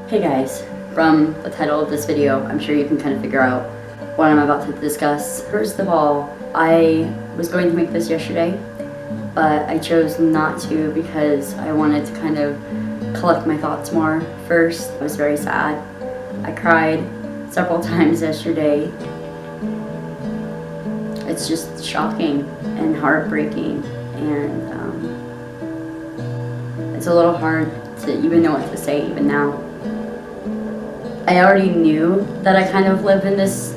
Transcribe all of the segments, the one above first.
Hey guys, from the title of this video, I'm sure you can kind of figure out what I'm about to discuss. First of all, I was going to make this yesterday, but I chose not to because I wanted to kind of collect my thoughts more first. I was very sad. I cried several times yesterday. It's just shocking and heartbreaking, and it's a little hard to even know what to say even now. I already knew that I kind of live in this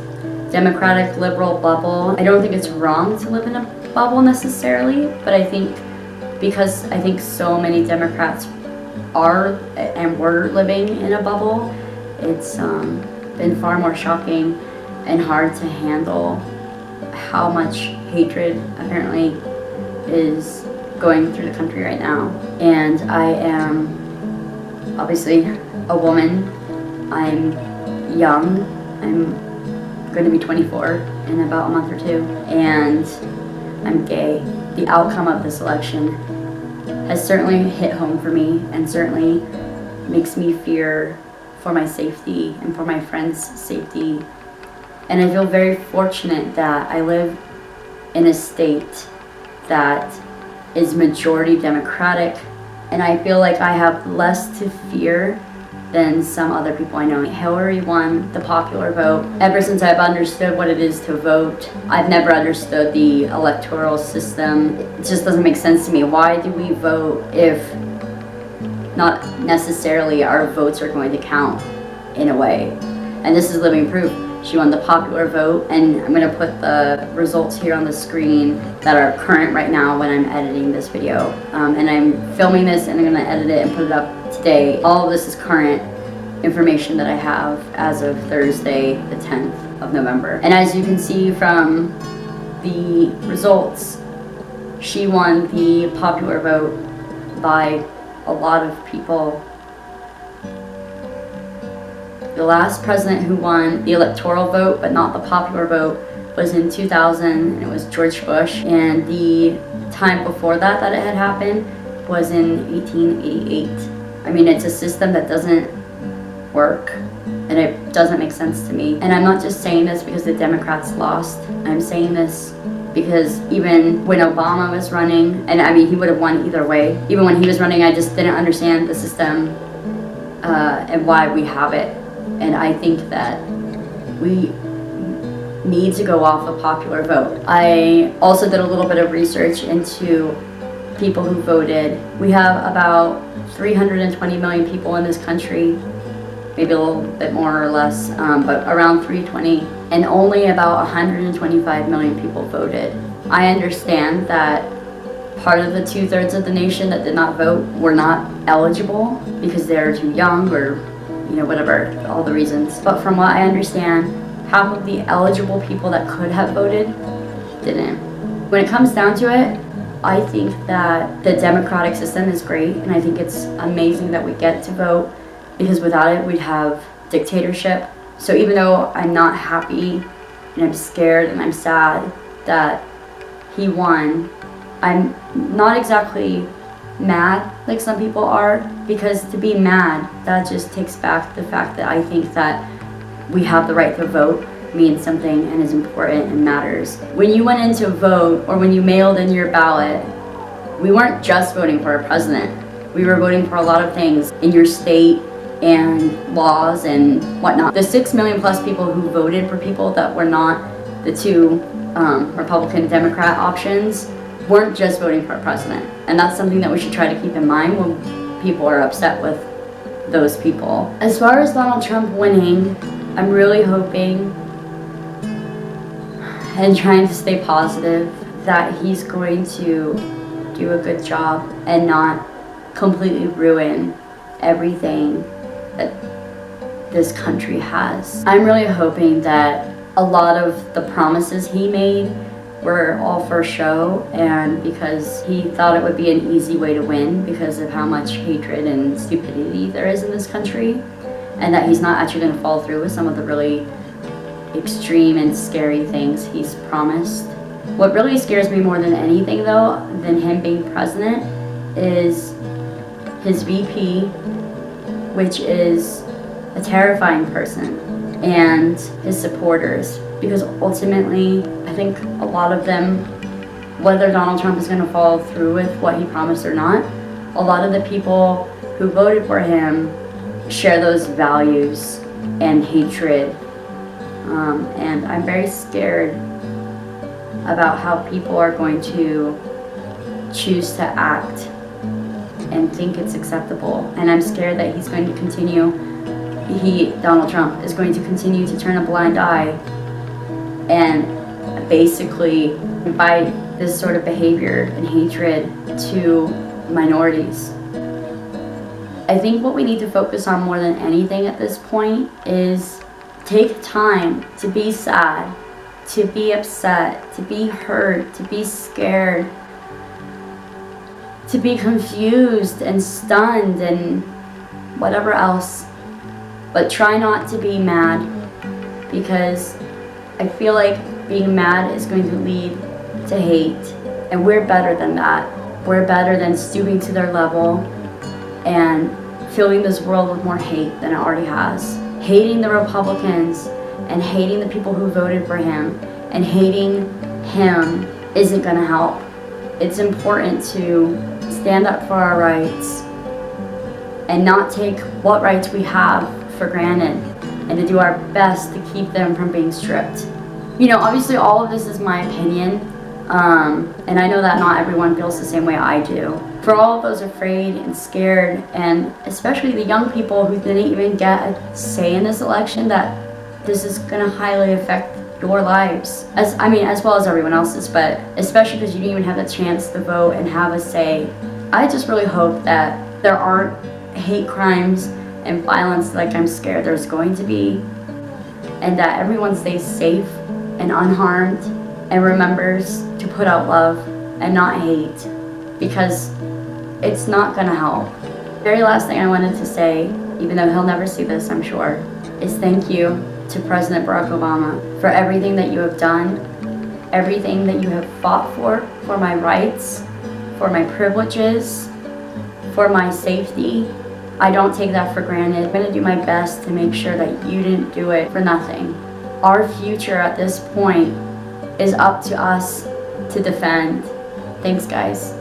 democratic liberal bubble. I don't think it's wrong to live in a bubble necessarily, but I think because I think so many Democrats are and were living in a bubble, it's been far more shocking and hard to handle how much hatred apparently is going through the country right now. And I am obviously a woman. I'm young. I'm going to be 24 in about a month or two, and I'm gay. The outcome of this election has certainly hit home for me and certainly makes me fear for my safety and for my friends' safety. And I feel very fortunate that I live in a state that is majority Democratic, and I feel like I have less to fear than some other people I know. Hillary won the popular vote. Ever since I've understood what it is to vote, I've never understood the electoral system. It just doesn't make sense to me. Why do we vote if not necessarily our votes are going to count in a way? And this is living proof. She won the popular vote, and I'm gonna put the results here on the screen that are current right now when I'm editing this video. And I'm filming this and I'm gonna edit it and put it up today. All of this is current information that I have as of Thursday, the 10th of November. And as you can see from the results, she won the popular vote by a lot of people. The last president who won the electoral vote but not the popular vote was in 2000, and it was George Bush. And the time before that it had happened was in 1888. I mean, it's a system that doesn't work, and it doesn't make sense to me. And I'm not just saying this because the Democrats lost. I'm saying this because even when Obama was running, and I mean, he would have won either way. Even when he was running, I just didn't understand the system and why we have it. And I think that we need to go off a popular vote. I also did a little bit of research into people who voted. We have about 320 million people in this country, maybe a little bit more or less, but around 320, and only about 125 million people voted. I understand that part of the 2/3 of the nation that did not vote were not eligible because they're too young or whatever, all the reasons. But from what I understand, half of the eligible people that could have voted didn't. When it comes down to it, I think that the democratic system is great, and I think it's amazing that we get to vote, because without it, we'd have dictatorship. So even though I'm not happy, and I'm scared, and I'm sad that he won, I'm not exactly mad like some people are, because to be mad, that just takes back the fact that I think that we have the right to vote means something and is important and matters. When you went in to vote, or when you mailed in your ballot, we weren't just voting for a president. We were voting for a lot of things in your state and laws and whatnot. The 6 million plus people who voted for people that were not the two Republican Democrat options weren't just voting for a president. And that's something that we should try to keep in mind when people are upset with those people. As far as Donald Trump winning, I'm really hoping and trying to stay positive that he's going to do a good job and not completely ruin everything that this country has. I'm really hoping that a lot of the promises he made were all for show, and because he thought it would be an easy way to win because of how much hatred and stupidity there is in this country, and that he's not actually going to follow through with some of the really extreme and scary things he's promised. What really scares me more than anything, though, than him being president, is his VP, which is a terrifying person, and his supporters, because ultimately I think a lot of them, whether Donald Trump is going to follow through with what he promised or not, a lot of the people who voted for him share those values and hatred, and I'm very scared about how people are going to choose to act and think it's acceptable. And I'm scared that he's going to continue, Donald Trump, is going to continue to turn a blind eye and basically invite this sort of behavior and hatred to minorities. I think what we need to focus on more than anything at this point is take time to be sad, to be upset, to be hurt, to be scared, to be confused and stunned and whatever else. But try not to be mad, because I feel like being mad is going to lead to hate. And we're better than that. We're better than stooping to their level and filling this world with more hate than it already has. Hating the Republicans and hating the people who voted for him and hating him isn't going to help. It's important to stand up for our rights and not take what rights we have for granted, and to do our best to keep them from being stripped. You know, obviously all of this is my opinion, and I know that not everyone feels the same way I do. For all of those afraid and scared, and especially the young people who didn't even get a say in this election, that this is going to highly affect your lives, as well as everyone else's, but especially because you didn't even have the chance to vote and have a say. I just really hope that there aren't hate crimes and violence like I'm scared there's going to be, and that everyone stays safe and unharmed and remembers to put out love and not hate, because it's not gonna help. Very last thing I wanted to say, even though he'll never see this, I'm sure, is thank you to President Barack Obama for everything that you have done, everything that you have fought for my rights, for my privileges, for my safety. I don't take that for granted. I'm gonna do my best to make sure that you didn't do it for nothing. Our future at this point is up to us to defend. Thanks, guys.